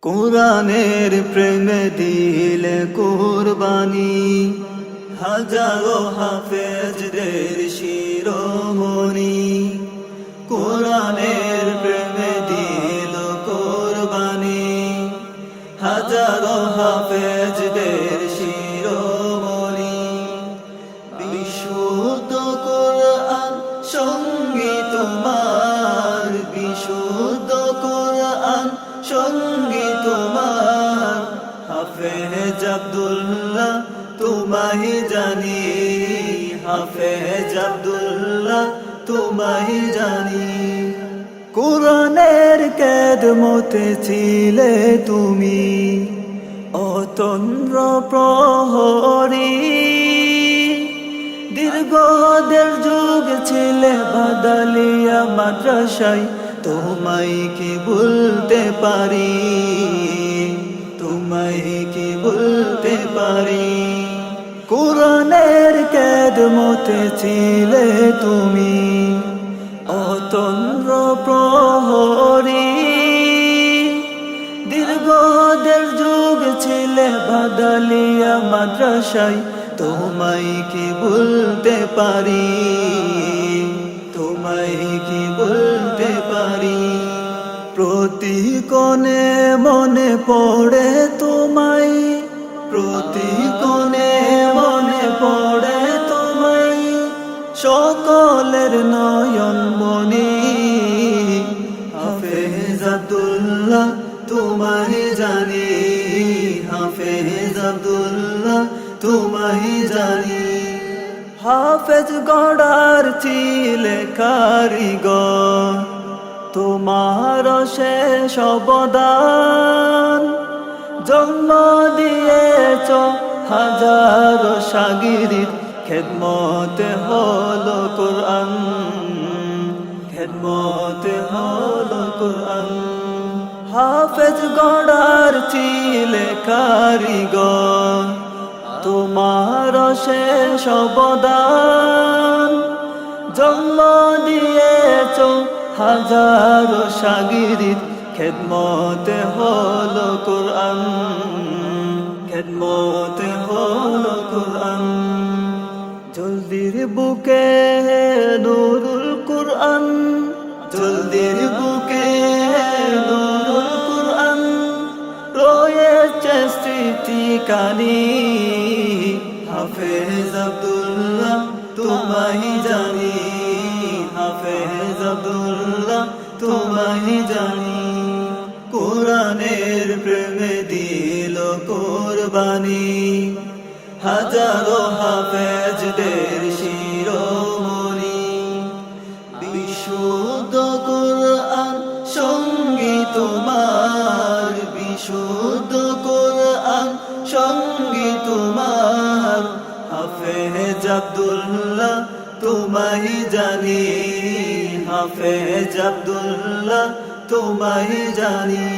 কোরআনের প্রেমে দিলে কুরবানি, হাজারো হাফেজদের শিরোমণি। কোরআনের প্রেমে দিল কুরবানি, হাজারো হাফেজদের শিরোমণি। বিশুদ্ধ কোরআন সঙ্গী তোমার, বিশুদ্ধ কোরআন সঙ্গী তোমার। হাফেজ আব্দুল্লাহ তোমায় জানি, হাফেজ আব্দুল্লাহ তোমায় জানি। কোরআনের খেদমতে ছিলে তুমি অতন্দ্র প্রহরী, দীর্ঘ দেড় যুগ ছিলে বাদালিয়া মাদ্রাসায়। তোমায় কি বলতে পারি, তোমায় কি বলতে পারি। কোরআনের খেদমতে ছিলে তুমি অতন্দ্র প্রহরী, দীর্ঘ দেড় যুগ ছিলে বাদালিয়া মাদ্রাসায়। তোমায় কি বলতে পারি, তোমায় কি বলতে পারি। প্রতি কোণে মনে পড়ে তোমায়, প্রতি কোণে মনে পড়ে তোমায়। সকলের নয়ন মনি, হাফেজ আব্দুল্লাহ তোমায় জানি, হাফেজ আব্দুল্লাহ তোমায় জানি। হাফেজ গড়ার ছিলে কারিগর, তোমার শেষ অবদান। জন্ম দিয়েছ হাজারো শাগিরিদ, খেদমতে হলো কোরআন, খেদমতে হলো কোরআন। হাফেজ গড়ার ছিলে কারিগর, তোমার শেষ অবদান। জন্ম দিয়েছ হাজারো শাগিরিদ, খেদমতে হলো কোরআন, খেদমতে হলো কোরআন। জলদির বুকে নূরুল কোরআন, জলদির বুকে নূরুল কোরআন। রয়েছে স্মৃতি কানি, হাফেজ আব্দুল্লাহ তোমায় জানি, হাফেজ আব্দুল্লাহ তোমায় জানি। কোরআনের প্রেমে দিল কুরবানি, হাজারো হাফেজদের শিরোমণি। বিশুদ্ধ কোরআন সঙ্গী তোমার, বিশুদ্ধ কোরআন সঙ্গী তোমার। হাফেজ আব্দুল্লাহ তোমায় জানি, হাফেজ আব্দুল্লাহ তোমায় জানি।